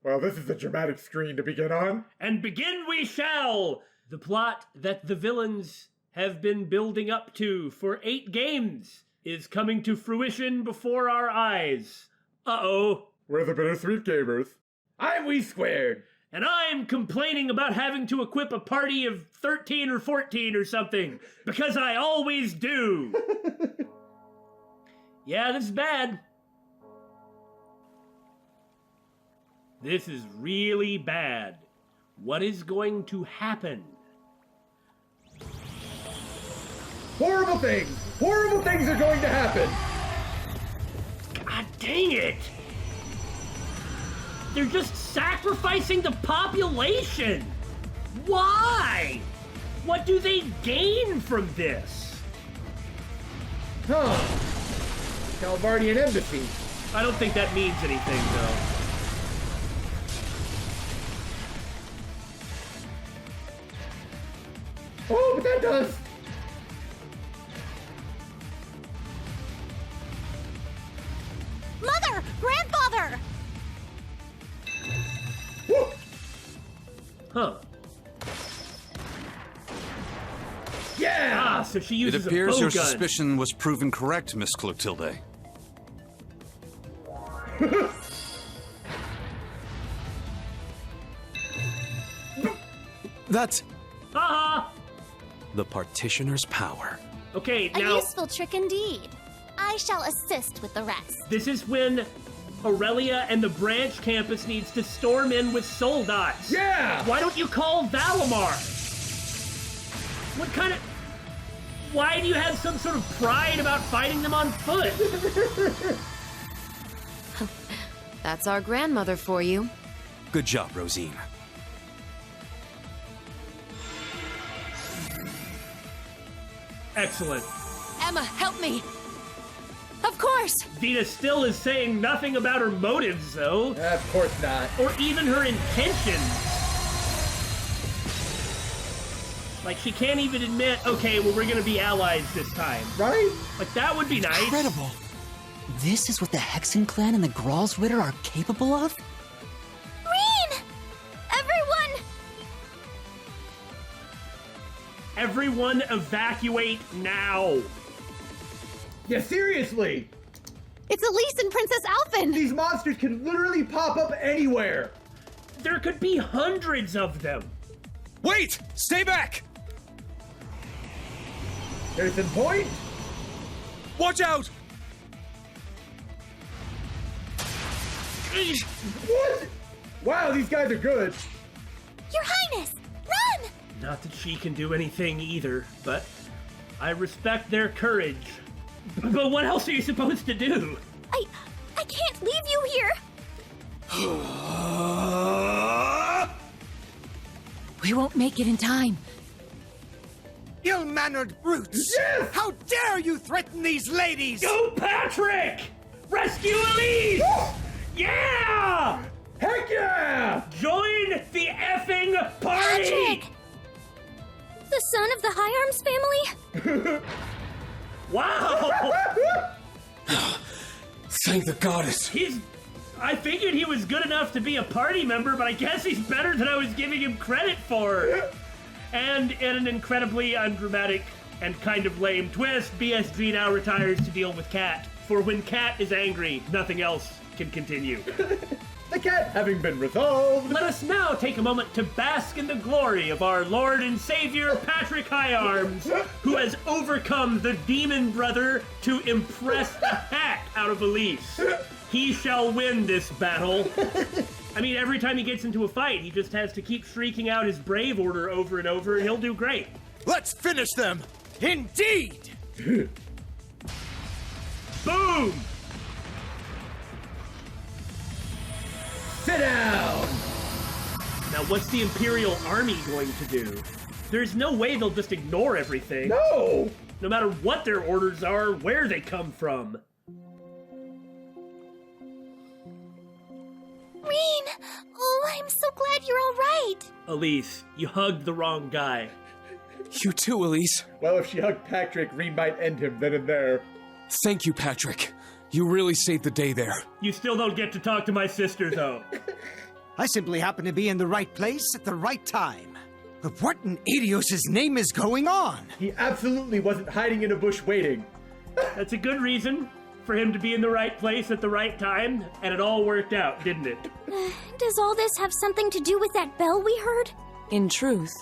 Well, this is a dramatic screen to begin on. And begin we shall! The plot that the villains have been building up to for 8 games is coming to fruition before our eyes. Uh-oh. We're the Bittersweet Gamers. I'm We Squared. And I'm complaining about having to equip a party of 13 or 14 or something, because I always do. Yeah, this is bad. This is really bad. What is going to happen? Horrible things! Horrible things are going to happen! God dang it! They're just sacrificing the population! Why? What do they gain from this? Huh. Calvardian Embassy. I don't think that means anything, though. Oh, but that does. Mother! Grandfather! Woo! Huh. Yeah! Ah, so she uses It appears a bow your gun. suspicion was proven correct, Miss Clotilde. That's Haha! the partitioner's power. Okay, A now, useful trick indeed. I shall assist with the rest. this is when Aurelia and the branch campus needs to storm in with soldats. Yeah! Why don't you call Valimar? What kind of... Why do you have some sort of pride about fighting them on foot? That's our grandmother for you. Good job, Rosine. Excellent. Emma, help me! Of course! Vita still is saying nothing about her motives, though, Of course not. or even her intentions. Like, she can't even admit, okay, well, we're gonna be allies this time. Right? Like, that would be nice. Incredible! This is what the Hexen clan and the Gralsritter are capable of? Reen! Everyone! Everyone evacuate now. Yeah, seriously! It's Elise and Princess Alphen! These monsters can literally pop up anywhere! There could be hundreds of them. Wait! Stay back! Harrison Point? Watch out! What? Wow, these guys are good. Your Highness! Run! Not that she can do anything either, but I respect their courage. But what else are you supposed to do? I can't leave you here! We won't make it in time. Ill-mannered brutes! Yes! How dare you threaten these ladies! Go, Patrick! Rescue Elise! Yeah! Heck yeah! Join the effing party! Patrick! The son of the High Arms family? Wow! Thank the goddess! I figured he was good enough to be a party member, but I guess he's better than I was giving him credit for. And in an incredibly undramatic and kind of lame twist, BSG now retires to deal with Cat. For when Cat is angry, nothing else can continue. The cat having been resolved. Let us now take a moment to bask in the glory of our Lord and Savior, Patrick Higharms, who has overcome the demon brother to impress the heck out of Elise. He shall win this battle. I mean, every time he gets into a fight, he just has to keep shrieking out his brave order over and over, and he'll do great. Let's finish them! Indeed! Boom! Sit down! Now, what's the Imperial Army going to do? There's no way they'll just ignore everything. No! No matter what their orders are, where they come from. Reen! Oh, I'm so glad you're all right! Elise, you hugged the wrong guy. You too, Elise. Well, if she hugged Patrick, Reen might end him then and there. Thank you, Patrick. You really saved the day there. You still don't get to talk to my sister, though. I simply happened to be in the right place at the right time. But what in Adios' name is going on? He absolutely wasn't hiding in a bush waiting. That's a good reason for him to be in the right place at the right time, and it all worked out, didn't it? Does all this have something to do with that bell we heard? In truth,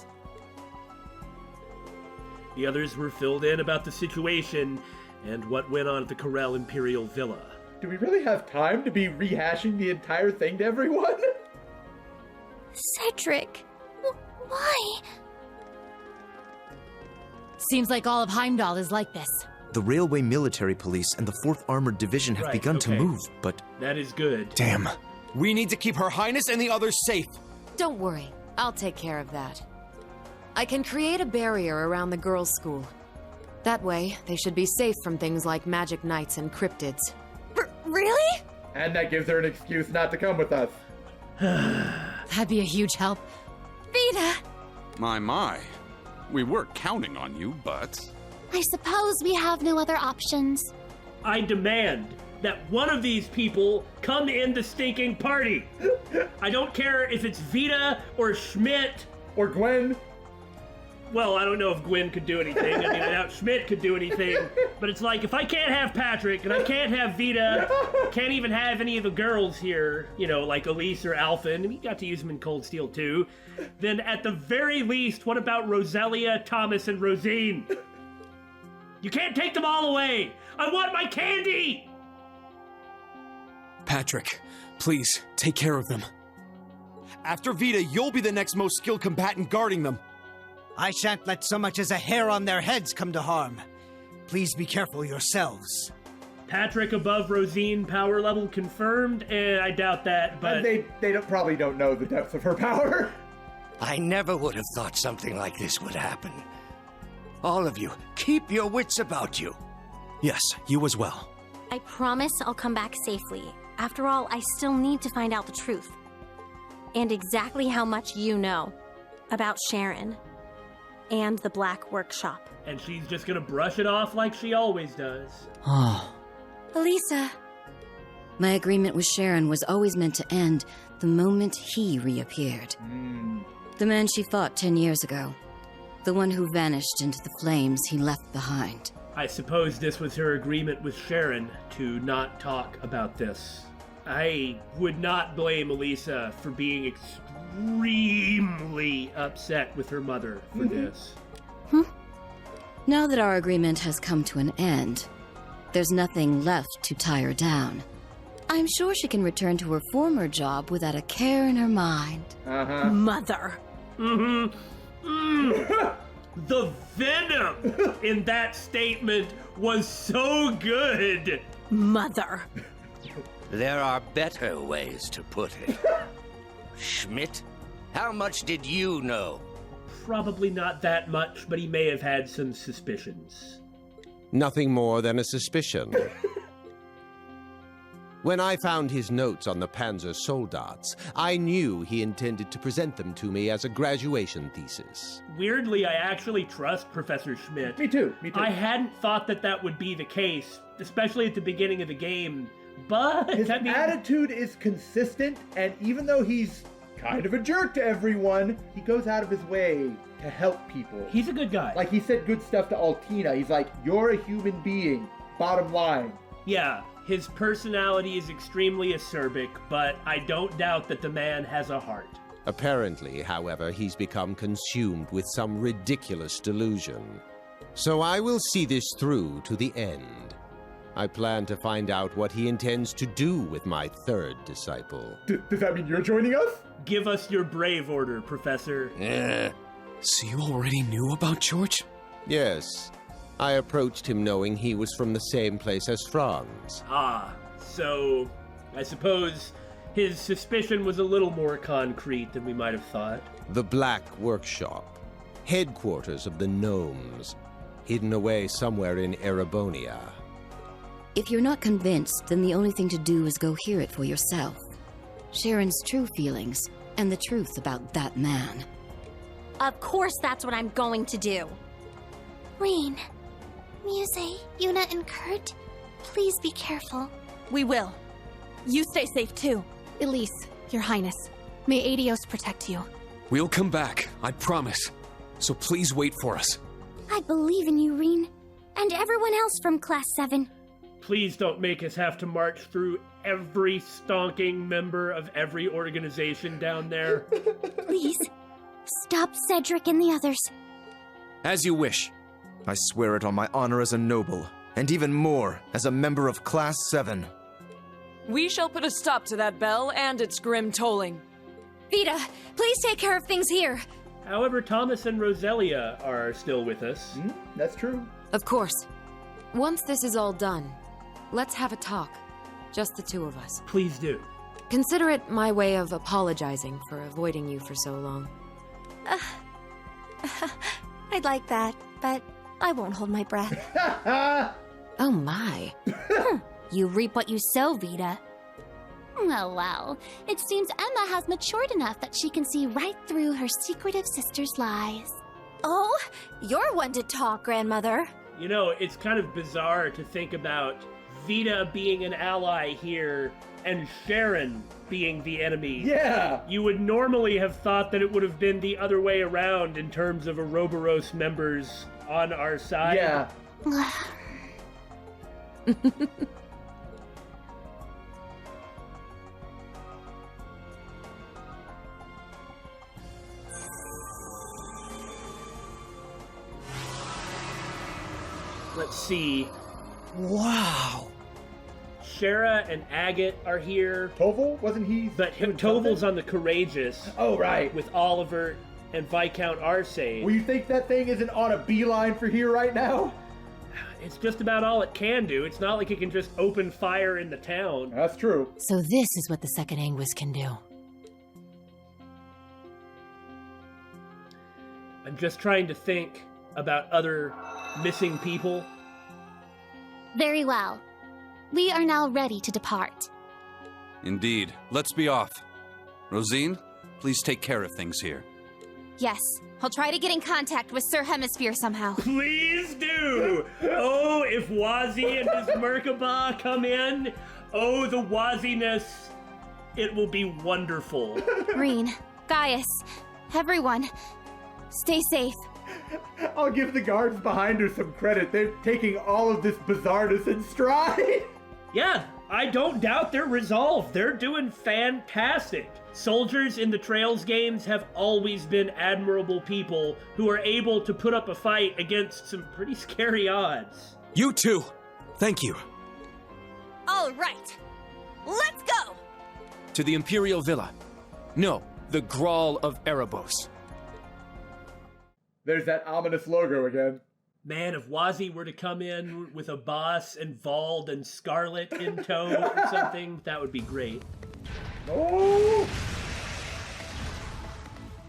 The others were filled in about the situation and what went on at the Corel Imperial Villa. Do we really have time to be rehashing the entire thing to everyone? Cedric, why? seems like all of Heimdall is like this. The Railway Military Police and the 4th Armored Division have begun to move, but... That is good. Damn. We need to keep Her Highness and the others safe. Don't worry, I'll take care of that. I can create a barrier around the girls' school. That way, they should be safe from things like magic knights and cryptids. Really? And that gives her an excuse not to come with us. That'd be a huge help. Vita! My. We were counting on you, but... I suppose we have no other options. I demand that one of these people come in the stinking party. I don't care if it's Vita or Schmidt. Or Gwen. Well, I don't know if Gwen could do anything. I mean, I doubt Schmidt could do anything. But it's like, if I can't have Patrick, and I can't have Vita, can't even have any of the girls here, you know, like Elise or Alpha, and we got to use them in Cold Steel too, then at the very least, what about Roselia, Thomas, and Rosine? You can't take them all away! I want my candy! Patrick, please, take care of them. After Vita, you'll be the next most skilled combatant guarding them. I shan't let so much as a hair on their heads come to harm. Please be careful yourselves. Patrick above Rosine, power level confirmed? I doubt that, but... And they probably don't know the depths of her power. I never would have thought something like this would happen. All of you, keep your wits about you. Yes, you as well. I promise I'll come back safely. After all, I still need to find out the truth. And exactly how much you know about Sharon and the Black Workshop. And she's just gonna brush it off like she always does. Oh. Elisa. My agreement with Sharon was always meant to end the moment he reappeared. The man she fought 10 years ago. The one who vanished into the flames he left behind. I suppose this was her agreement with Sharon to not talk about this. I would not blame Elisa for being extremely upset with her mother for this. Now that our agreement has come to an end, there's nothing left to tie her down. I'm sure she can return to her former job without a care in her mind. Mother. The venom in that statement was so good. Mother. There are better ways to put it. Schmidt, how much did you know? Probably not that much, but he may have had some suspicions. Nothing more than a suspicion. When I found his notes on the Panzer Soldats, I knew he intended to present them to me as a graduation thesis. Weirdly, I actually trust Professor Schmidt. Me too. I hadn't thought that would be the case, especially at the beginning of the game, but... His attitude is consistent, and even though he's kind of a jerk to everyone, he goes out of his way to help people. He's a good guy. Like, he said good stuff to Altina. He's like, you're a human being, bottom line. Yeah. His personality is extremely acerbic, but I don't doubt that the man has a heart. Apparently, however, he's become consumed with some ridiculous delusion. So I will see this through to the end. I plan to find out what he intends to do with my third disciple. Does that mean you're joining us? Give us your brave order, Professor. So you already knew about George? Yes. I approached him knowing he was from the same place as Franz. So I suppose his suspicion was a little more concrete than we might have thought. The Black Workshop, headquarters of the Gnomes, hidden away somewhere in Erebonia. If you're not convinced, then the only thing to do is go hear it for yourself. Sharon's true feelings, and the truth about that man. Of course that's what I'm going to do. Rain, Muse, Yuna, and Kurt, please be careful. We will. You stay safe too. Elise, Your Highness. May Adios protect you. We'll come back, I promise. So please wait for us. I believe in you, Reen. And everyone else from Class 7. Please don't make us have to march through every stonking member of every organization down there. Please, stop Cedric and the others. As you wish. I swear it on my honor as a noble, and even more as a member of Class 7. We shall put a stop to that bell and its grim tolling. Vita, please take care of things here. However, Thomas and Roselia are still with us. That's true. Of course. Once this is all done, let's have a talk. Just the two of us. Please do. Consider it my way of apologizing for avoiding you for so long. I'd like that, but I won't hold my breath. Oh my. You reap what you sow, Vita. Well. It seems Emma has matured enough that she can see right through her secretive sister's lies. Oh, you're one to talk, Grandmother. You know, it's kind of bizarre to think about Vita being an ally here and Sharon being the enemy. Yeah! You would normally have thought that it would have been the other way around in terms of Ouroboros members on our side. Yeah. Let's see. Wow. Shara and Agate are here. Toval? Wasn't he? But Toval's on the Courageous. Oh, right. With Oliver and Viscount Arcade. Well, you think that thing isn't on a beeline for here right now? It's just about all it can do. It's not like it can just open fire in the town. That's true. So this is what the Second Anguis can do. I'm just trying to think about other missing people. Very well. We are now ready to depart. Indeed. Let's be off. Rosine, please take care of things here. Yes, I'll try to get in contact with Sir Hemisphere somehow. Please do! Oh, if Wazi and his Merkaba come in, oh, the Waziness. It will be wonderful. Reen, Gaius, everyone, stay safe. I'll give the guards behind her some credit. They're taking all of this bizarreness in stride. Yeah, I don't doubt their resolve. They're doing fantastic. Soldiers in the Trails games have always been admirable people who are able to put up a fight against some pretty scary odds. You too. Thank you. All right, let's go! To the Imperial Villa. No, the Grawl of Erebos. There's that ominous logo again. Man, if Wazi were to come in with a boss and Vald and Scarlet in tow or something, that would be great. Oh!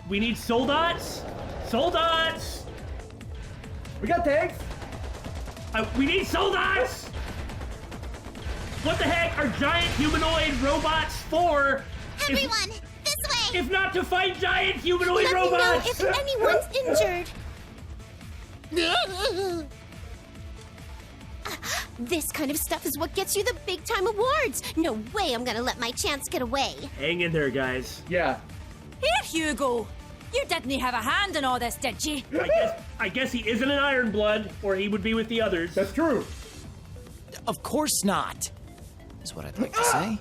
We need soldats! Soldats! We got tanks! We need soldats! What the heck are giant humanoid robots for? Everyone, this way! If not to fight giant humanoid Let robots! me know if anyone's injured. This kind of stuff is what gets you the big time awards. No way I'm gonna let my chance get away. Hang in there, guys. Yeah. Here, Hugo. You didn't have a hand in all this, did you? I guess he isn't an Ironblood, or he would be with the others. That's true. Of course not, is what I'd like to say.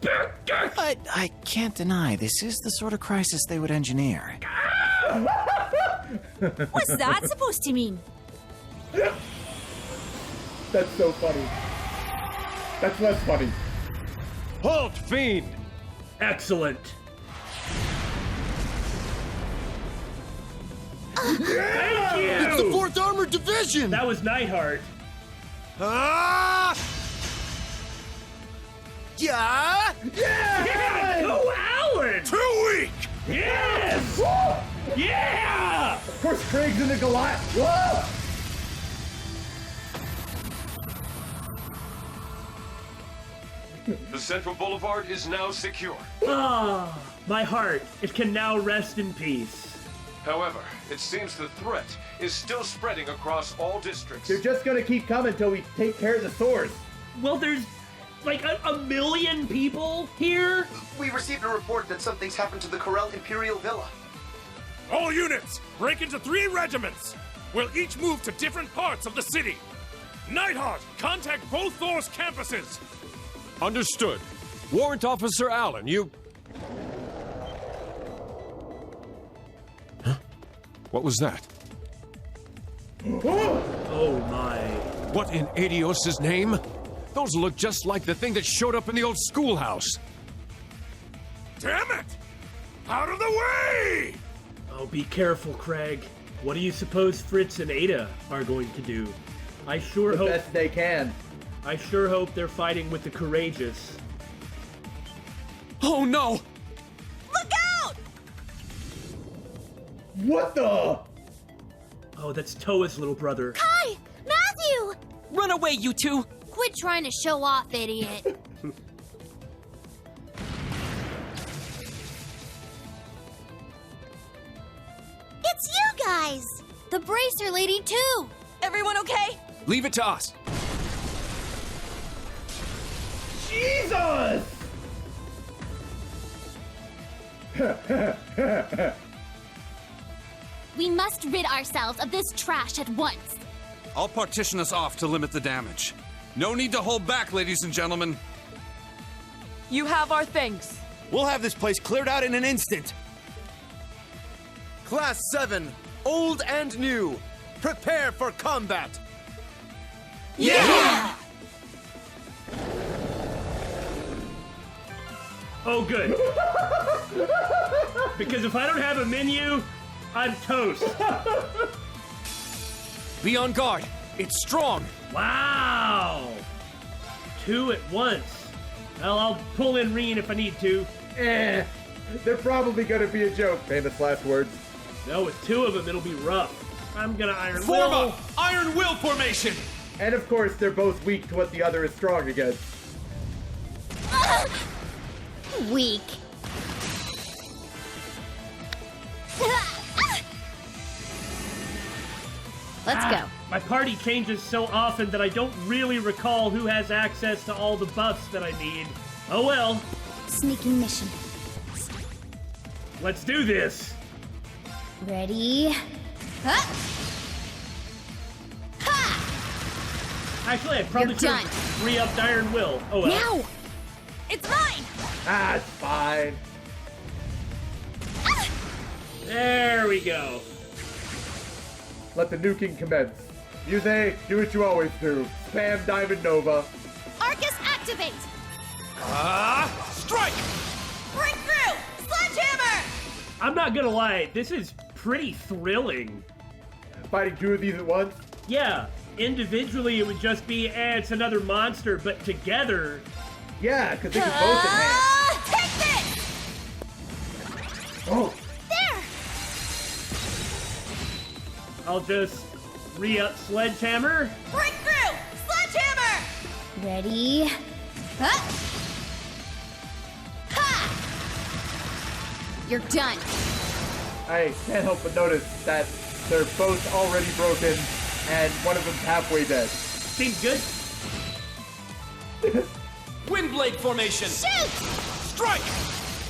But I can't deny this is the sort of crisis they would engineer. What's that supposed to mean? That's so funny. That's less funny. Halt, fiend! Excellent. Thank you! It's the 4th Armored Division! That was Nightheart. Ah! Yeah! Yeah! Go Alan! Too weak! Yes! Woo! Yeah! Of course, Craig's in the Goliath. Whoa! The central boulevard is now secure. Ah, my heart. It can now rest in peace. However, it seems the threat is still spreading across all districts. They're just gonna keep coming till we take care of the source. Well, there's Like a million people here? We received a report that something's happened to the Corel Imperial Villa. All units, break into 3 regiments. We'll each move to different parts of the city. Nightheart, contact both Thor's campuses. Understood. Warrant Officer Allen, you... Huh? What was that? Oh my. What in Adios' name? Those look just like the thing that showed up in the old schoolhouse. Damn it! Out of the way! Oh, be careful, Craig. What do you suppose Fritz and Ada are going to do? I sure hope... The best they can. I sure hope they're fighting with the courageous. Oh no! Look out! What the? Oh, that's Toa's little brother. Kai! Matthew! Run away, you two! Quit trying to show off, idiot. It's you guys! The bracer lady, too! Everyone okay? Leave it to us. Jesus! We must rid ourselves of this trash at once. I'll partition us off to limit the damage. No need to hold back, ladies and gentlemen. You have our thanks. We'll have this place cleared out in an instant. Class 7, old and new, prepare for combat! Yeah! Oh, good. Because if I don't have a menu, I'm toast. Be on guard. It's strong. Wow! 2 at once. Well, I'll pull in Reen if I need to. They're probably gonna be a joke. Famous last words. No, with 2 of them, it'll be rough. I'm gonna Iron Form Will. a Iron Will formation! And of course, they're both weak to what the other is strong against. Weak. Let's go. My party changes so often that I don't really recall who has access to all the buffs that I need. Oh well. Sneaking mission. Let's do this. Ready? Huh? Actually, I probably You're should done. re-upped Iron Will. Oh well. Now! It's mine! Ah, it's fine. There we go. Let the nuking commence. Yuze, do what you always do. Spam Diamond Nova. Arcus, activate! Strike! Break through! Sledgehammer! I'm not gonna lie, this is pretty thrilling. Fighting 2 of these at once? Yeah, individually it would just be, it's another monster, but together... Yeah, because they can both enhance. Take this! Oh! There! I'll just re-up Sledgehammer. Break through! Sledgehammer! Ready? Huh? Ha! You're done. I can't help but notice that they're both already broken, and one of them's halfway dead. Seems good. Windblade formation! Shoot! Strike!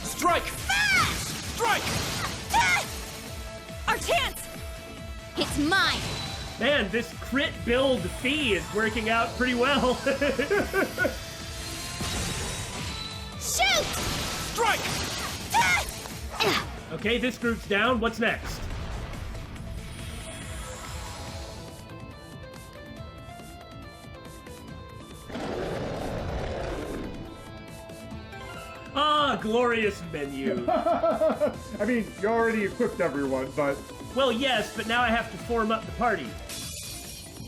Strike! Strike! Our chance! It's mine! Man, this crit build fee is working out pretty well. Shoot! Strike! Okay, this group's down. What's next? Ah, glorious menu. I mean, you already equipped everyone, but... Well, yes, but now I have to form up the party.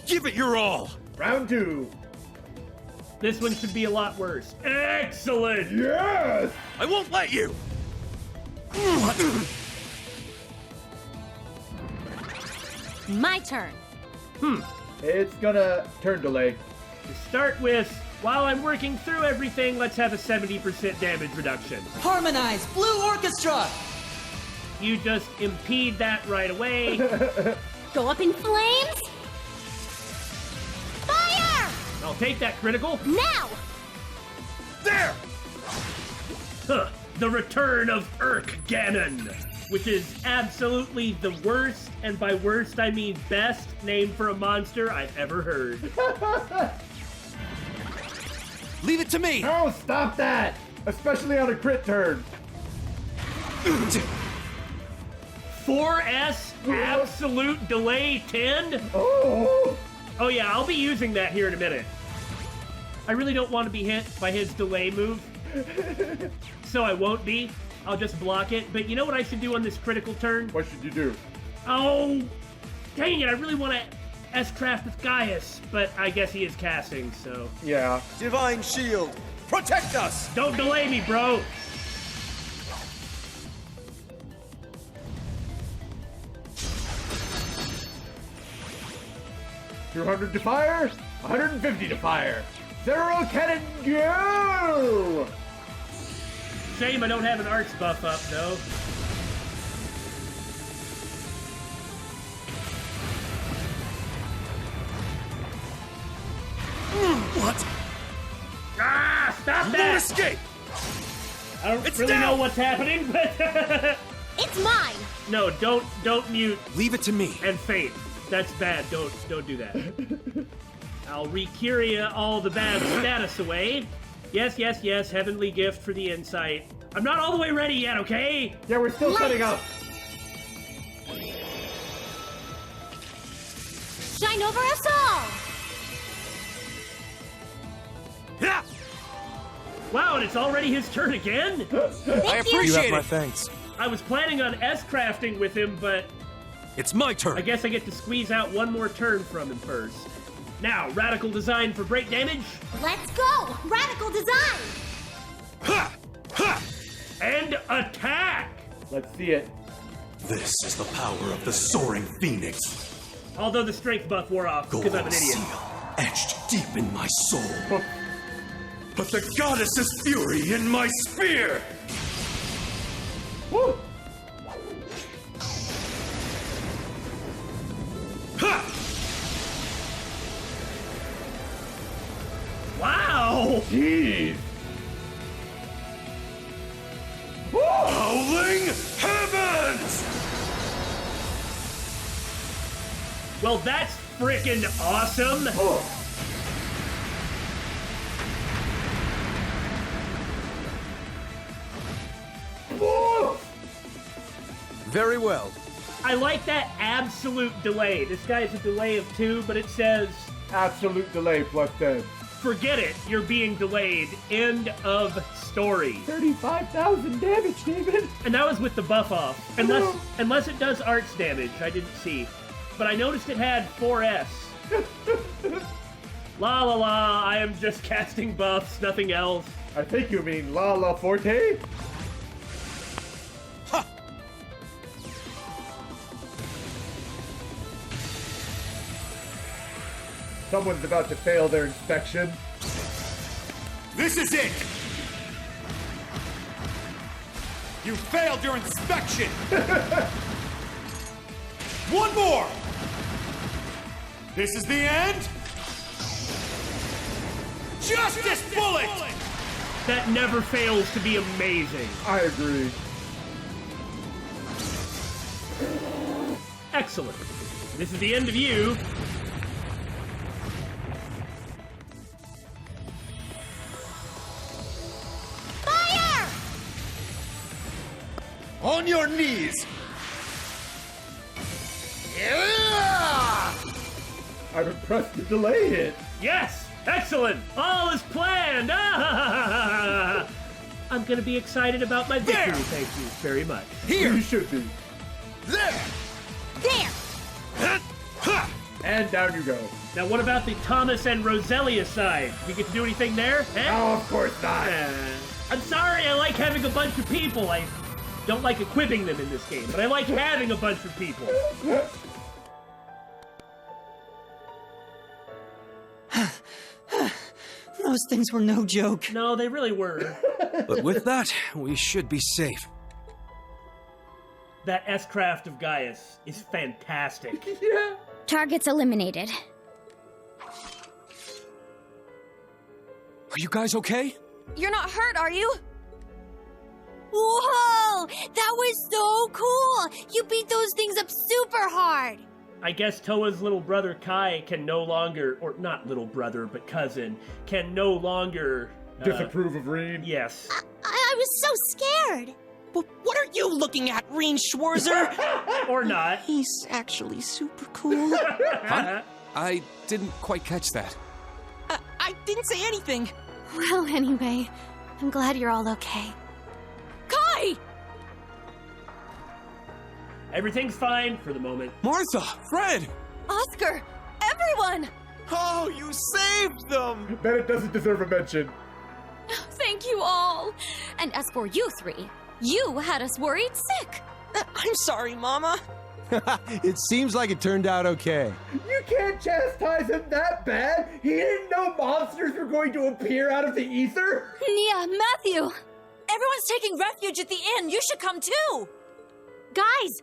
Give it your all! Round 2. This one should be a lot worse. Excellent! Yes! I won't let you! My turn. It's gonna turn delay. To start with, while I'm working through everything, let's have a 70% damage reduction. Harmonize Blue Orchestra! You just impede that right away. Go up in flames. Fire! I'll take that critical. Now! There! Huh, the return of Urk Ganon, which is absolutely the worst, and by worst I mean best, name for a monster I've ever heard. Leave it to me! No, stop that! Especially on a crit turn. 4S absolute delay 10? Oh yeah, I'll be using that here in a minute. I really don't want to be hit by his delay move, so I won't be. I'll just block it. But you know what I should do on this critical turn? What should you do? Oh, dang it, I really want to S-craft with Gaius, but I guess he is casting, so... Yeah. Divine Shield, protect us! Don't delay me, bro! $200 to fire, 150 to fire. Zero cannon, go! Shame I don't have an arts buff up, though. What? Ah, stop No that! escape! I don't It's really down! know what's happening, but... It's mine! No, don't mute. Leave it to me. And faint. That's bad. Don't do that. I'll re-curia all the bad status away. Yes, heavenly gift for the insight. I'm not all the way ready yet, okay? Yeah, we're still setting up. Shine over us all! Yeah! Wow, and it's already his turn again? I appreciate You have it! my thanks. I was planning on S-crafting with him, but It's my turn! I guess I get to squeeze out one more turn from him first. Now, radical design for break damage. Let's go! Radical design! Ha! Ha! And attack! Let's see it. This is the power of the soaring phoenix. Although the strength buff wore off, because I'm an idiot. Seal etched deep in my soul. But the goddess's fury in my spear! Woo! Ha! Wow! Jeez! Howling heavens! Well, that's frickin' awesome! Very well. I like that absolute delay. This guy has a delay of 2, but it says... Absolute delay plus 10. Forget it, you're being delayed. End of story. 35,000 damage, David! And that was with the buff off. Unless it does arts damage, I didn't see. But I noticed it had 4S. La la la, I am just casting buffs, nothing else. I think you mean La La Forte? Ha! Someone's about to fail their inspection. This is it! You failed your inspection! One more! This is the end? Justice Bullet! That never fails to be amazing. I agree. Excellent. This is the end of you. Fire! On your knees! I'm impressed the delay hit. Yes! Excellent! All is planned! Ah! I'm gonna be excited about my victory, There! thank you very much. Here! You should be. There! There! And down you go. Now what about the Thomas and Roselia side? We get to do anything there? Oh, of course not. I'm sorry, I like having a bunch of people. I don't like equipping them in this game, but I like having a bunch of people. Those things were no joke. No, they really were. But with that, we should be safe. That S-craft of Gaius is fantastic. Yeah. Targets eliminated. Are you guys okay? You're not hurt, are you? Whoa! That was so cool! You beat those things up super hard! I guess Toa's little brother Kai can no longer, or not little brother, but cousin, can no longer... disapprove of Reen? Yes. I was so scared! But what are you looking at, Reen Schwarzer? Or not. He's actually super cool. Huh? I didn't quite catch that. I didn't say anything. Well, anyway, I'm glad you're all okay. Kai! Everything's fine for the moment. Martha! Fred! Oscar! Everyone! Oh, you saved them! Bennett doesn't deserve a mention. Thank you all! And as for you three, you had us worried sick! I'm sorry, Mama. It seems like it turned out okay. You can't chastise him that bad! He didn't know monsters were going to appear out of the ether! Nia, Matthew! Everyone's taking refuge at the inn. You should come too! Guys!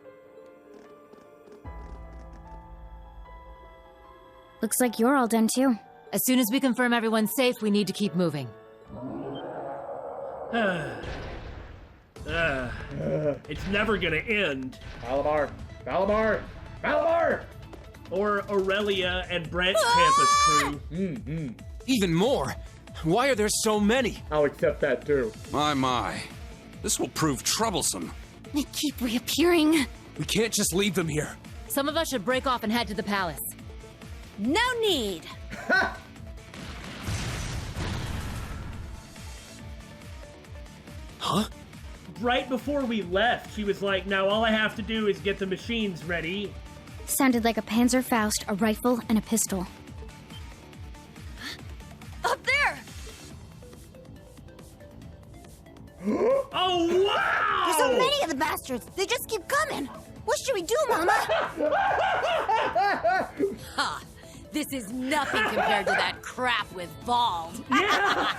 Looks like you're all done too. As soon as we confirm everyone's safe, we need to keep moving. It's never gonna end. Malamar! Malamar! Malamar! Or Aurelia and Branch Campus crew. Even more? Why are there so many? I'll accept that too. My. This will prove troublesome. They keep reappearing. We can't just leave them here. Some of us should break off and head to the palace. No need! Huh? Right before we left, she was like, now all I have to do is get the machines ready. Sounded like a Panzerfaust, a rifle, and a pistol. Up there! Oh, wow! There's so many of the bastards! They just keep coming! What should we do, Mama? Ha! This is nothing compared to that crap with Bald. Yeah!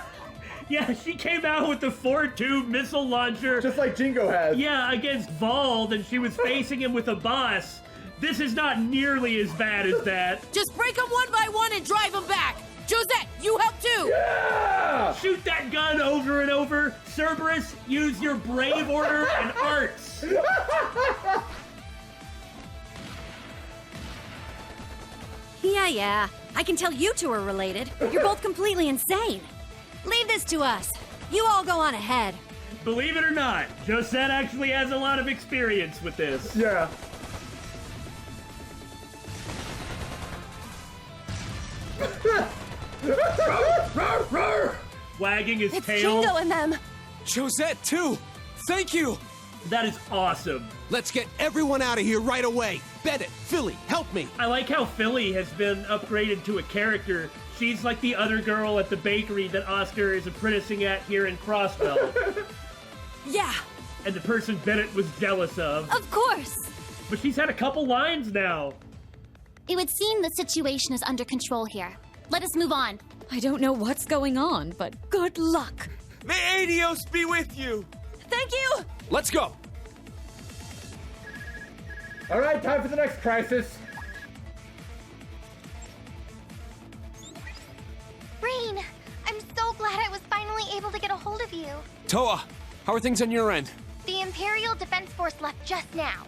Yeah, she came out with the 4-tube missile launcher. Just like Jingo has. Yeah, against Vald, and she was facing him with a boss. This is not nearly as bad as that. Just break them one by one and drive them back! Josette, you help too! Yeah! Shoot that gun over and over. Cerberus, use your brave order and arts. Yeah. I can tell you two are related. You're both completely insane. Leave this to us. You all go on ahead. Believe it or not, Josette actually has a lot of experience with this. Yeah. Wagging his It's tail. Jingo and them! Josette, too! Thank you! That is awesome. Let's get everyone out of here right away! Bennett, Philly, help me! I like how Philly has been upgraded to a character. She's like the other girl at the bakery that Oscar is apprenticing at here in Crossbell. Yeah! And the person Bennett was jealous of. Of course! But she's had a couple lines now. It would seem the situation is under control here. Let us move on. I don't know what's going on, but good luck. May Adios be with you! Thank you! Let's go! All right, time for the next crisis. Rain, I'm so glad I was finally able to get a hold of you. Toa, how are things on your end? The Imperial Defense Force left just now.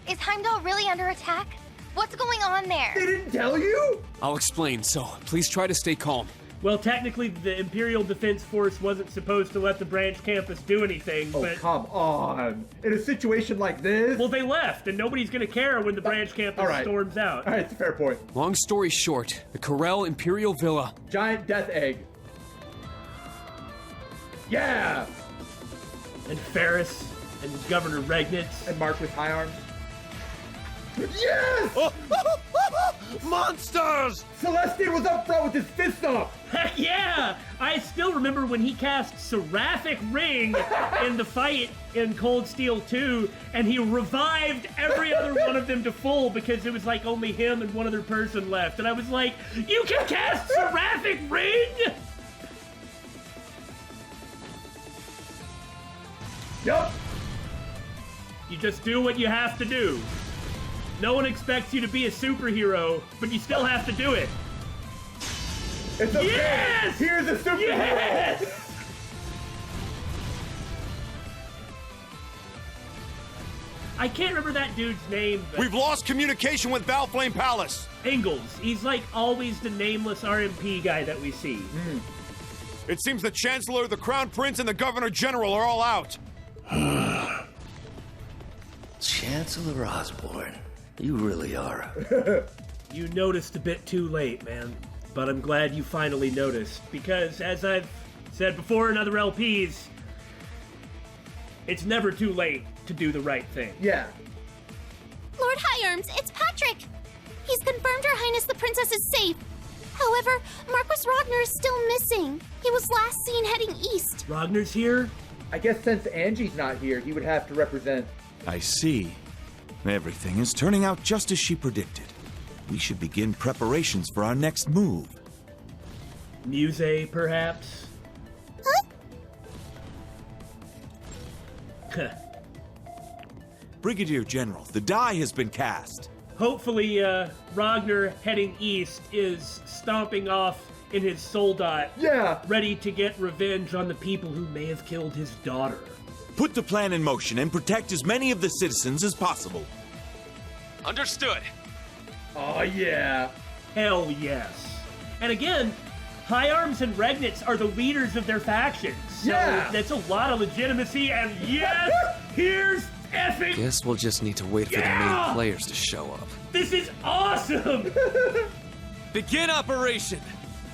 Is Heimdall really under attack? What's going on there? They didn't tell you? I'll explain, so please try to stay calm. Well, technically, the Imperial Defense Force wasn't supposed to let the branch campus do anything, Oh, but... come on. In a situation like this? Well, they left, and nobody's gonna care when the branch campus storms out. All right, it's a fair point. Long story short, the Corel Imperial Villa... Giant death egg. Yeah! And Ferris, and Governor Regnitz. And Marquis High Arms. Yes! Monsters! Celestian was up front with his fist up! Heck yeah! I still remember when he cast Seraphic Ring in the fight in Cold Steel 2, and he revived every other one of them to full because it was like only him and one other person left. And I was like, you can cast Seraphic Ring?! Yup! You just do what you have to do. No one expects you to be a superhero, but you still have to do it. It's okay! Yes! Here's a superhero! Yes! I can't remember that dude's name. But We've lost communication with Valflame Palace. Ingalls. He's like always the nameless RMP guy that we see. It seems the Chancellor, the Crown Prince, and the Governor General are all out. Chancellor Osborne, you really are. You noticed a bit too late, man. But I'm glad you finally noticed. Because, as I've said before in other LPs, it's never too late to do the right thing. Yeah. Lord High Arms, it's Patrick! He's confirmed Her Highness the Princess is safe. However, Marquis Ragnar is still missing. He was last seen heading east. Ragnar's here? I guess since Angie's not here, he would have to represent. I see. Everything is turning out just as she predicted. We should begin preparations for our next move. Muse, perhaps? Huh? Brigadier General, the die has been cast. Hopefully, Ragnar heading east is stomping off in his soldat. Yeah! Ready to get revenge on the people who may have killed his daughter. Put the plan in motion and protect as many of the citizens as possible. Understood. Oh, yeah. Hell yes. And again, High Arms and Regnitz are the leaders of their factions. So Yeah. that's a lot of legitimacy, and yes, here's effing... Guess we'll just need to wait for the main players to show up. This is awesome! Begin operation!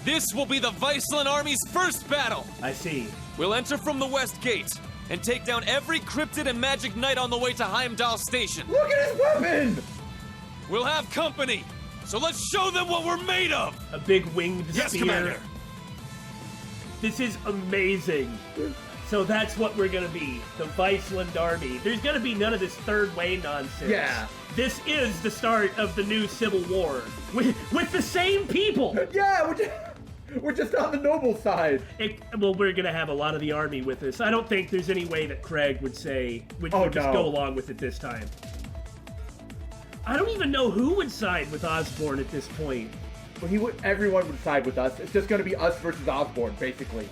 This will be the Viceland Army's first battle! I see. We'll enter from the west gate and take down every cryptid and magic knight on the way to Heimdall Station. Look at his weapon! We'll have company, so let's show them what we're made of! A big winged Yes, spear. Commander! This is amazing. So that's what we're gonna be, the Viceland Army. There's gonna be none of this third way nonsense. Yeah. This is the start of the new Civil War. With the same people! Yeah, we're just on the noble side. Well, we're gonna have a lot of the army with us. I don't think there's any way that Craig would just go along with it this time. I don't even know who would side with Osborne at this point. Well, everyone would side with us. It's just gonna be us versus Osborne, basically.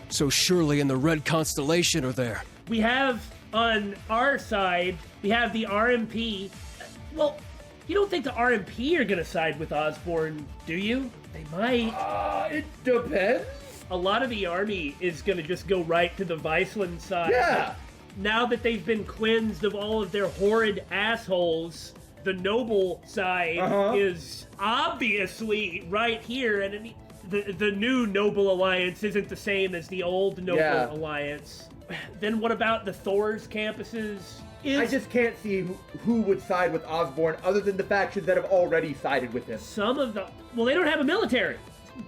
So Shirley and the Red Constellation are there. We have, on our side, we have the RMP. Well, you don't think the RMP are gonna side with Osborne, do you? They might. It depends. A lot of the army is gonna just go right to the Viceland side. Yeah! Now that they've been cleansed of all of their horrid assholes, the noble side is obviously right here, and the new noble alliance isn't the same as the old noble alliance. Then what about the Thor's campuses? I just can't see who would side with Osborne other than the factions that have already sided with him. Some of the... Well, they don't have a military.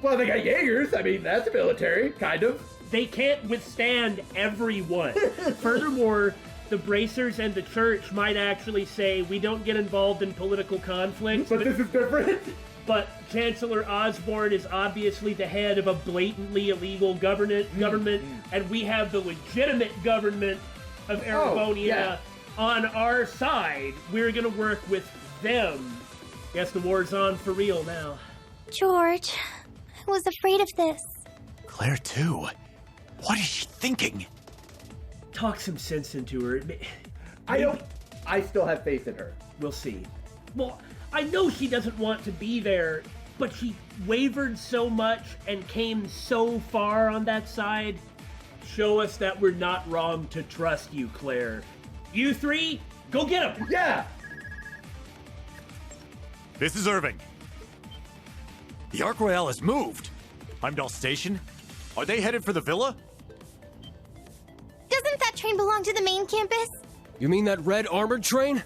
Well, they got Jaegers. I mean, that's a military, kind of. They can't withstand everyone. Furthermore, the Bracers and the Church might actually say, we don't get involved in political conflicts. But this is different. But Chancellor Osborne is obviously the head of a blatantly illegal government, and we have the legitimate government of Erebonia on our side. We're gonna work with them. Guess the war's on for real now. George, I was afraid of this. Claire, too. What is she thinking? Talk some sense into her. I still have faith in her. We'll see. Well, I know she doesn't want to be there, but she wavered so much and came so far on that side. Show us that we're not wrong to trust you, Claire. You three, go get him! Yeah! This is Irving. The Ark Royale has moved. Heimdall Station? Are they headed for the villa? Doesn't that train belong to the main campus? You mean that red armored train?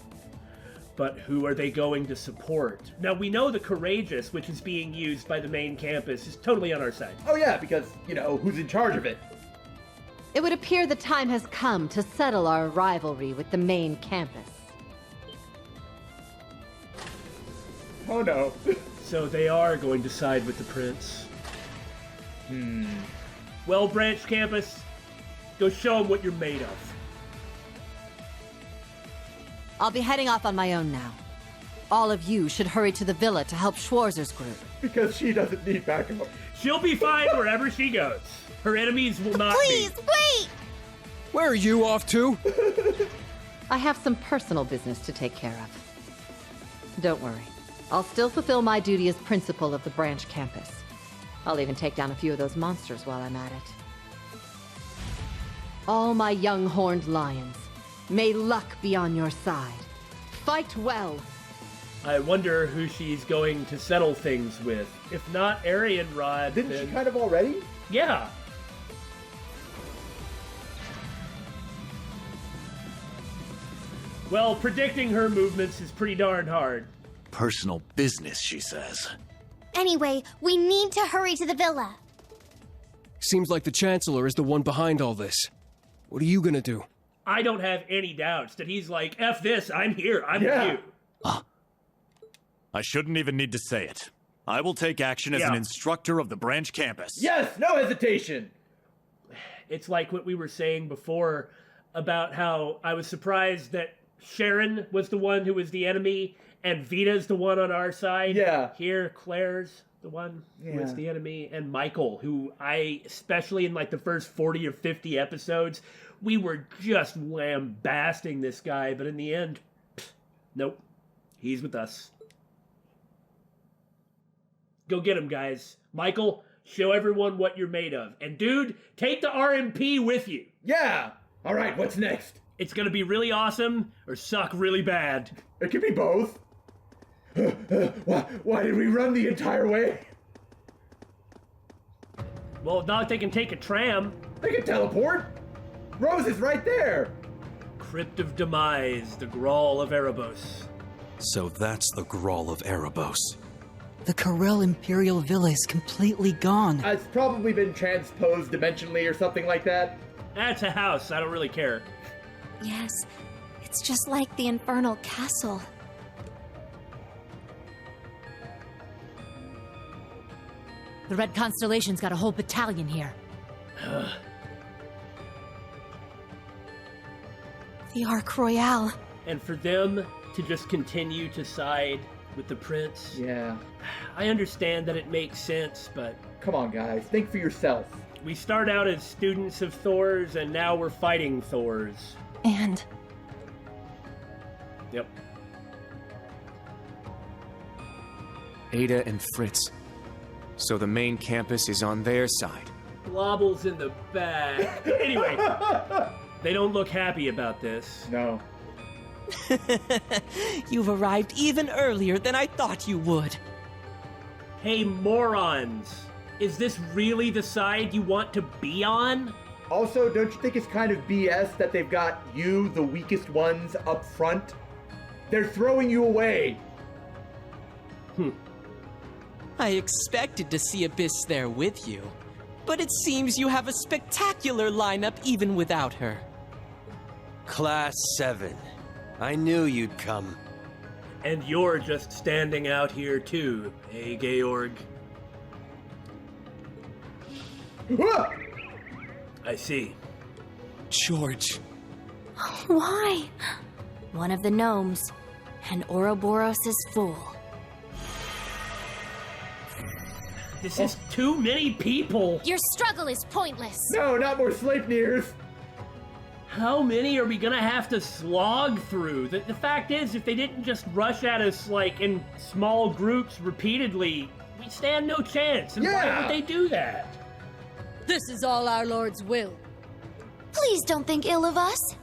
But who are they going to support? Now, we know the Courageous, which is being used by the main campus, is totally on our side. Oh yeah, because, who's in charge of it? It would appear the time has come to settle our rivalry with the main campus. Oh no. So they are going to side with the prince. Well, Branch Campus, go show them what you're made of. I'll be heading off on my own now. All of you should hurry to the villa to help Schwarzer's group. Because she doesn't need backup. She'll be fine wherever she goes. Her enemies will not Please, wait! Where are you off to? I have some personal business to take care of. Don't worry. I'll still fulfill my duty as principal of the branch campus. I'll even take down a few of those monsters while I'm at it. All my young horned lions, may luck be on your side. Fight well. I wonder who she's going to settle things with. If not Arianrod, Didn't then... she kind of already? Yeah. Well, predicting her movements is pretty darn hard. Personal business, she says. Anyway, we need to hurry to the villa. Seems like the Chancellor is the one behind all this. What are you gonna do? I don't have any doubts that he's like, F this, I'm here, I'm with you. I shouldn't even need to say it. I will take action as an instructor of the branch campus. Yes, no hesitation. It's like what we were saying before about how I was surprised that Sharon was the one who was the enemy and Vita's the one on our side. Yeah. Here, Claire's the one who was the enemy, and Michael, who I, especially in like the first 40 or 50 episodes, we were just lambasting this guy, but in the end, nope, he's with us. Go get him, guys. Michael, show everyone what you're made of. And dude, take the RMP with you. Yeah. All right, what's next? It's gonna be really awesome or suck really bad. It could be both. Why did we run the entire way? Well, not if they can take a tram. They can teleport. Rose is right there. Crypt of Demise, the Grawl of Erebos. So that's the Grawl of Erebos. The Corel Imperial Villa is completely gone. It's probably been transposed dimensionally or something like that. That's a house. I don't really care. Yes, it's just like the Infernal Castle. The Red Constellation's got a whole battalion here. The Arc Royale. And for them to just continue to side with the prince. Yeah. I understand that it makes sense, but... Come on, guys. Think for yourself. We start out as students of Thor's, and now we're fighting Thor's. And... Yep. Ada and Fritz. So the main campus is on their side. Blobble's in the back. Anyway, they don't look happy about this. No. You've arrived even earlier than I thought you would. Hey, morons. Is this really the side you want to be on? Also, don't you think it's kind of BS that they've got you, the weakest ones, up front? They're throwing you away. I expected to see Abyss there with you, but it seems you have a spectacular lineup even without her. Class 7. I knew you'd come. And you're just standing out here too, eh, Georg? I see. George. Why? One of the gnomes, and Ouroboros is full. This is too many people. Your struggle is pointless. No, not more Sleipnirs. How many are we gonna have to slog through? The fact is, if they didn't just rush at us like in small groups repeatedly, we stand no chance. And why would they do that? This is all our Lord's will. Please don't think ill of us.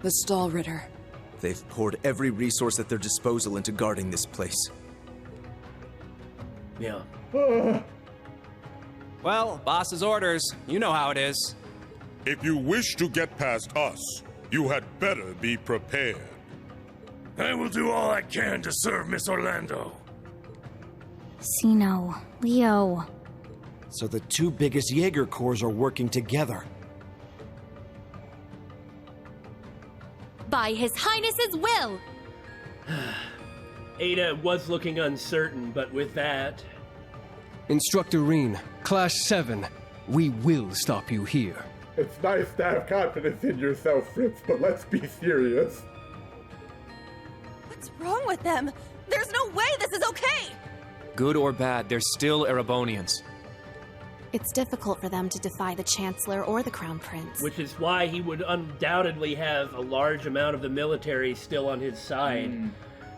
The Stahlritter. They've poured every resource at their disposal into guarding this place. Yeah. Well, boss's orders. You know how it is. If you wish to get past us, you had better be prepared. I will do all I can to serve Miss Orlando. Sino, Leo. So the two biggest Jaeger Corps are working together. By His Highness's will! Ada was looking uncertain, but with that... Instructor Reen, Class 7, we will stop you here. It's nice to have confidence in yourself, Fritz, but let's be serious. What's wrong with them? There's no way this is okay! Good or bad, they're still Erebonians. It's difficult for them to defy the Chancellor or the Crown Prince. Which is why he would undoubtedly have a large amount of the military still on his side.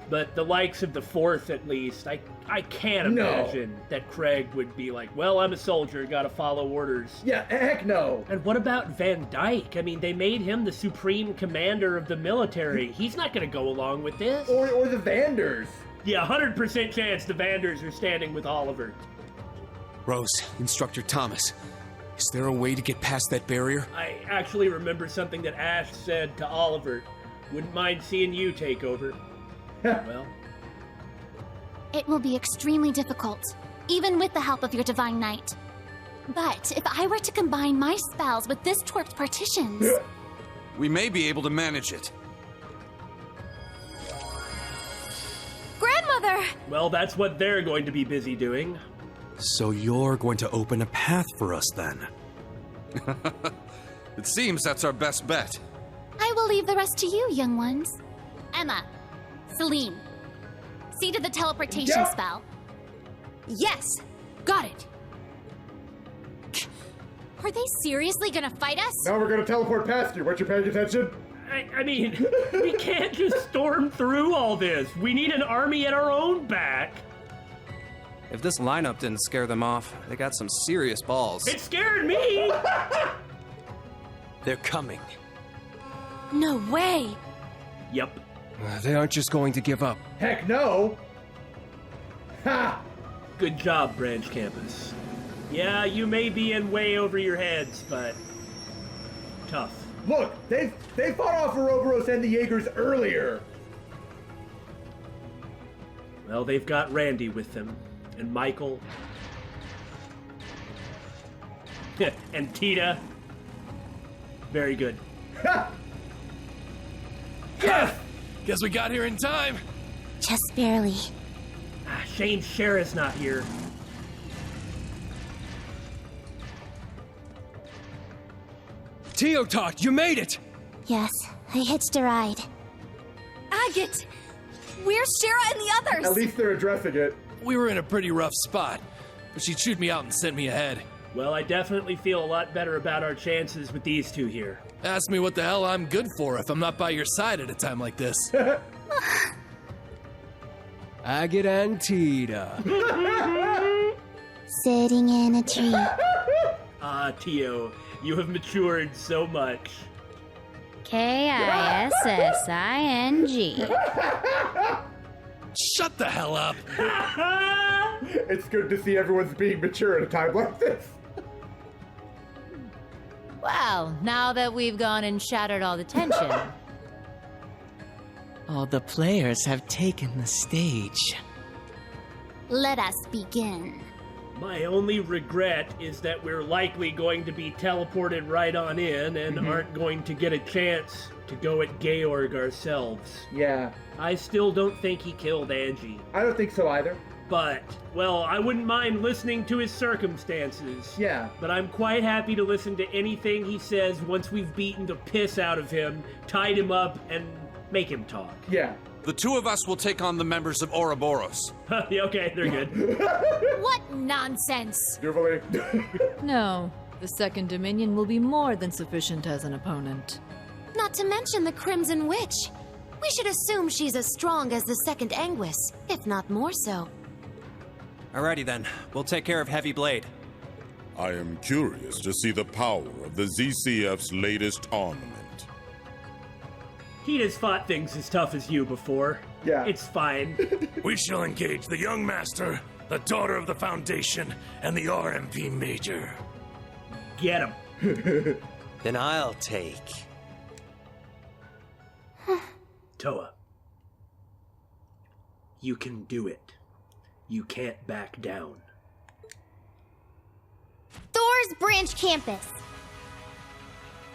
But the likes of the Fourth, at least, I can't imagine that Craig would be like, well, I'm a soldier, gotta follow orders. Yeah, heck no. And what about Van Dyke? I mean, they made him the supreme commander of the military. He's not gonna go along with this. Or the Vanders. Yeah, 100% chance the Vanders are standing with Oliver. Rose, Instructor Thomas, is there a way to get past that barrier? I actually remember something that Ash said to Oliver. Wouldn't mind seeing you take over. Well, it will be extremely difficult, even with the help of your Divine Knight. But if I were to combine my spells with this twerp's partitions... We may be able to manage it. Grandmother! Well, that's what they're going to be busy doing. So you're going to open a path for us, then? It seems that's our best bet. I will leave the rest to you, young ones. Emma, Celine, see to the teleportation spell. Yes, got it. Are they seriously gonna fight us? Now we're gonna teleport past you. Weren't you paying attention? I mean, we can't just storm through all this. We need an army at our own back. If this lineup didn't scare them off, they got some serious balls. It scared me! They're coming. No way! Yep. They aren't just going to give up. Heck no! Ha! Good job, Branch Campus. Yeah, you may be in way over your heads, but tough. Look, they fought off Ouroboros and the Jaegers earlier. Well, they've got Randy with them, and Michael, and Tita. Very good. Yes! Guess we got here in time. Just barely. Shame Shara's not here. Teotot, you made it! Yes, I hitched a ride. Agate! Where's Shara and the others? At least they're addressing it. We were in a pretty rough spot, but she chewed me out and sent me ahead. Well, I definitely feel a lot better about our chances with these two here. Ask me what the hell I'm good for if I'm not by your side at a time like this. Agate and Tita. Sitting in a tree. Ah, Tio, you have matured so much. Kissing. Shut the hell up! It's good to see everyone's being mature at a time like this. Well, now that we've gone and shattered all the tension. All the players have taken the stage. Let us begin. My only regret is that we're likely going to be teleported right on in and aren't going to get a chance to go at Georg ourselves. Yeah. I still don't think he killed Angie. I don't think so either. But, well, I wouldn't mind listening to his circumstances. Yeah. But I'm quite happy to listen to anything he says once we've beaten the piss out of him, tied him up, and make him talk. Yeah. The two of us will take on the members of Ouroboros. Okay, they're good. What nonsense! No, the Second Dominion will be more than sufficient as an opponent. Not to mention the Crimson Witch. We should assume she's as strong as the Second Anguis, if not more so. Alrighty then, we'll take care of Heavy Blade. I am curious to see the power of the ZCF's latest armament. Tita's fought things as tough as you before. Yeah. It's fine. We shall engage the young master, the daughter of the Foundation, and the RMP Major. Get him. Then I'll take... Toa. You can do it. You can't back down. Thor's Branch Campus.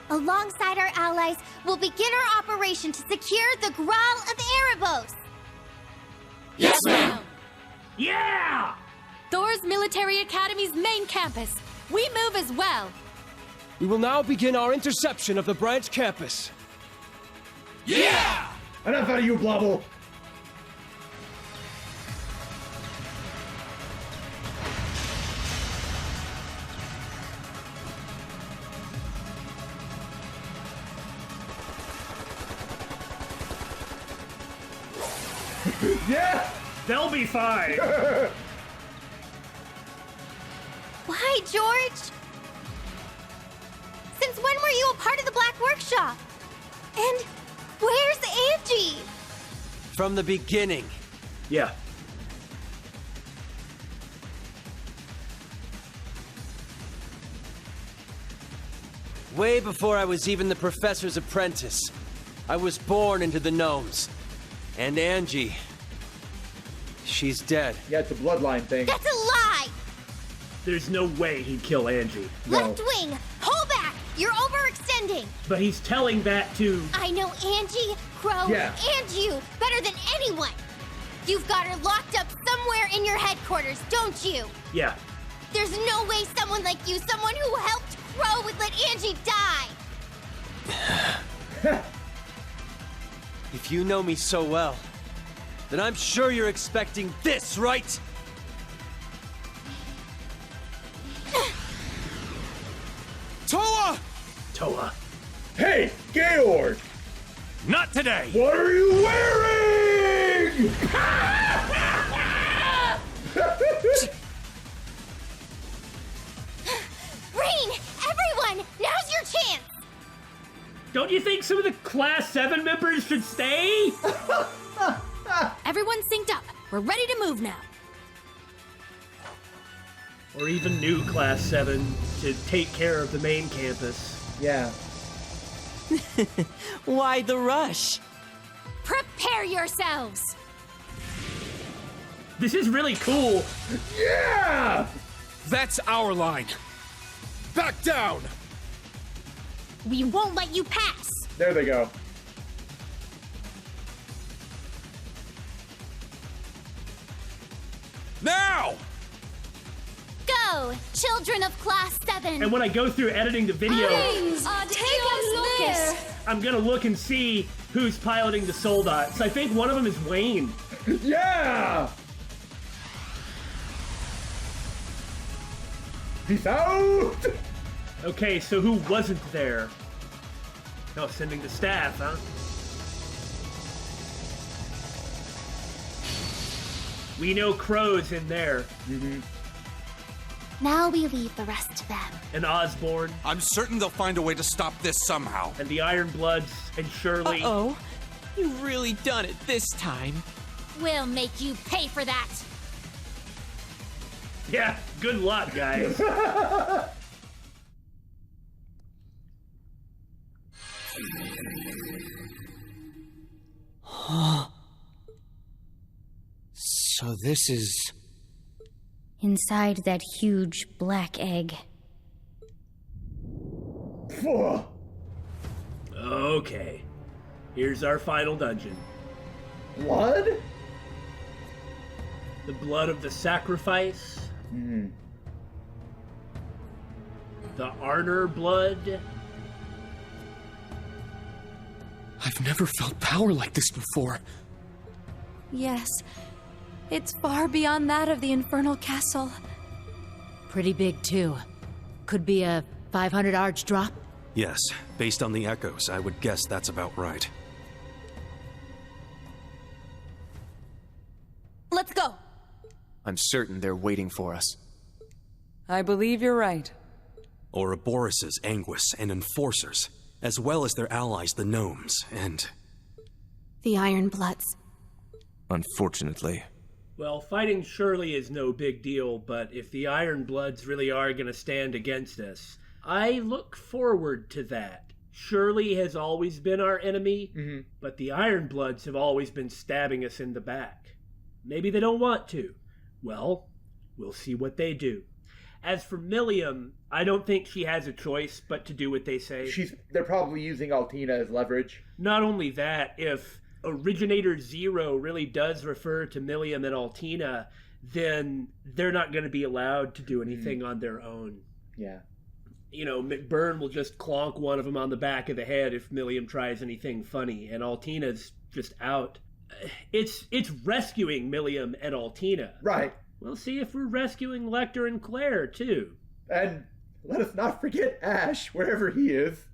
Alongside our allies, we'll begin our operation to secure the Graal of Erebos. Yes, ma'am! Yeah! Thor's Military Academy's main campus. We move as well. We will now begin our interception of the Branch Campus. Yeah! Enough out of you, Blobble! Yeah! They'll be fine. Why, George? Since when were you a part of the Black Workshop? And where's Angie? From the beginning. Yeah. Way before I was even the professor's apprentice, I was born into the gnomes. And Angie, she's dead. Yeah, it's a bloodline thing. That's a lie! There's no way he'd kill Angie. Left wing, hold back! You're overextending! But he's telling that to... I know Angie, Crow, and you better than anyone! You've got her locked up somewhere in your headquarters, don't you? Yeah. There's no way someone like you, someone who helped Crow, would let Angie die! If you know me so well, then I'm sure you're expecting this, right? Toa! Toa. Hey, Georg! Not today! What are you wearing? Rain! Everyone! Now's your chance! Don't you think some of the Class 7 members should stay? Everyone's synced up. We're ready to move now. Or even new Class 7 to take care of the main campus. Yeah. Why the rush? Prepare yourselves! This is really cool. Yeah! That's our line. Back down! We won't let you pass! There they go. Now! Go, children of Class 7! And when I go through editing the video, Take a look! I'm gonna look and see who's piloting the Soldots. I think one of them is Wayne. Yeah! Peace out! Okay, so who wasn't there? Oh, sending the staff, huh? We know Crow's in there. Mm-hmm. Now we leave the rest to them. And Osborne. I'm certain they'll find a way to stop this somehow. And the Iron Bloods and Shirley. Uh-oh. You've really done it this time. We'll make you pay for that! Yeah, good luck, guys. So this is... Inside that huge black egg. Okay. Here's our final dungeon. Blood? The blood of the sacrifice. Mm. The Arner blood. I've never felt power like this before. Yes. It's far beyond that of the Infernal Castle. Pretty big, too. Could be a 500 arch drop. Yes, based on the echoes, I would guess that's about right. Let's go! I'm certain they're waiting for us. I believe you're right. Ouroboros' Anguis and Enforcers, as well as their allies the Gnomes, and... The Iron Bloods. Unfortunately. Well, fighting Shirley is no big deal, but if the Iron Bloods really are going to stand against us, I look forward to that. Shirley has always been our enemy, but the Iron Bloods have always been stabbing us in the back. Maybe they don't want to. Well, we'll see what they do. As for Milliam, I don't think she has a choice but to do what they say. They're probably using Altina as leverage. Not only that, if Originator Zero really does refer to Milliam and Altina, then they're not going to be allowed to do anything on their own. Yeah. You know, McBurn will just clonk one of them on the back of the head if Milliam tries anything funny, and Altina's just out. It's rescuing Milliam and Altina. Right. We'll see if we're rescuing Lecter and Claire, too. And let us not forget Ash, wherever he is.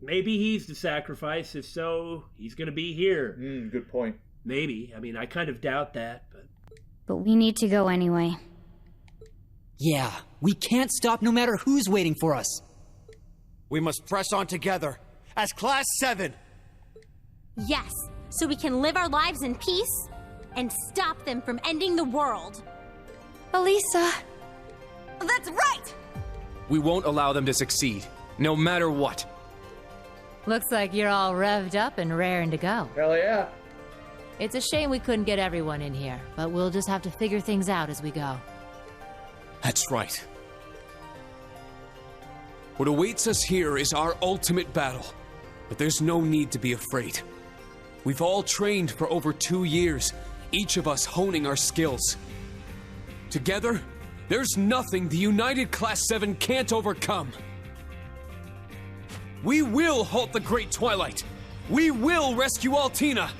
Maybe he's the sacrifice. If so, he's going to be here. Good point. Maybe. I mean, I kind of doubt that, but... But we need to go anyway. Yeah, we can't stop no matter who's waiting for us. We must press on together, as Class VII! Yes, so we can live our lives in peace and stop them from ending the world. Elisa! That's right! We won't allow them to succeed, no matter what. Looks like you're all revved up and raring to go. Hell yeah. It's a shame we couldn't get everyone in here, but we'll just have to figure things out as we go. That's right. What awaits us here is our ultimate battle, but there's no need to be afraid. We've all trained for over 2 years, each of us honing our skills. Together, there's nothing the united Class VII can't overcome. We will halt the Great Twilight. We will rescue Altina.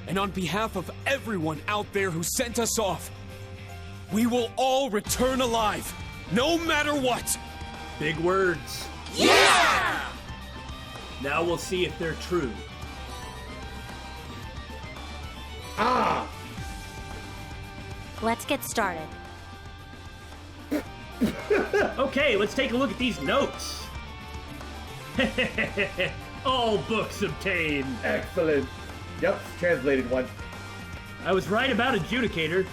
And on behalf of everyone out there who sent us off, we will all return alive, no matter what. Big words. Yeah! Now we'll see if they're true. Ah! Let's get started. Okay, let's take a look at these notes. All books obtained. Excellent. Yep, translated one. I was right about Adjudicator.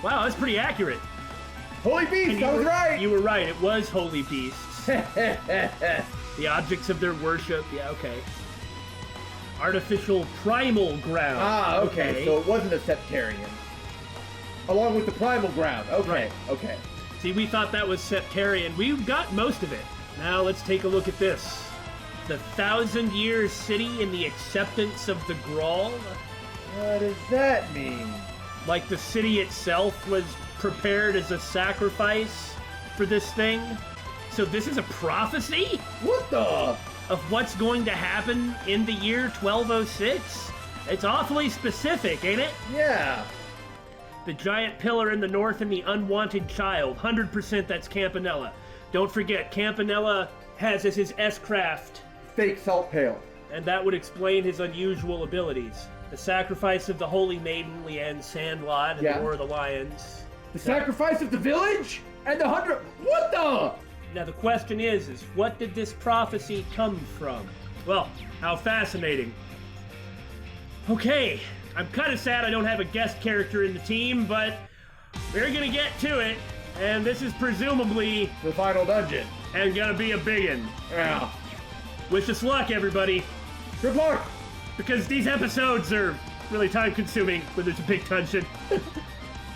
Wow, that's pretty accurate. Holy Beast, I was right! You were right, it was Holy Beasts. The objects of their worship, yeah, okay. Artificial Primal Ground. Ah, okay, so it wasn't a Septarian. Along with the Primal Ground, okay, right. Okay. See, we thought that was Septarian. We got most of it. Now let's take a look at this. The 1,000-year city in the acceptance of the Grawl? What does that mean? Like the city itself was prepared as a sacrifice for this thing? So this is a prophecy? What the? Of what's going to happen in the year 1206? It's awfully specific, ain't it? Yeah. The giant pillar in the north and the unwanted child. 100% that's Campanella. Don't forget, Campanella has as his S-craft fake salt pail. And that would explain his unusual abilities. The sacrifice of the Holy Maiden, Leanne Sandlot, and the War of the Lions. The sacrifice of the village? And the 100... What the? Now the question is what did this prophecy come from? Well, how fascinating. Okay, I'm kind of sad I don't have a guest character in the team, but we're gonna get to it. And this is presumably the final dungeon. And gonna be a biggin'. Yeah. Wish us luck, everybody. Good luck! Because these episodes are really time-consuming when there's a big dungeon.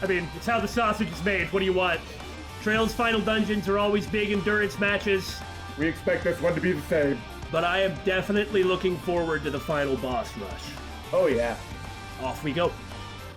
I mean, it's how the sausage is made. What do you want? Trail's final dungeons are always big endurance matches. We expect this one to be the same. But I am definitely looking forward to the final boss rush. Oh, yeah. Off we go.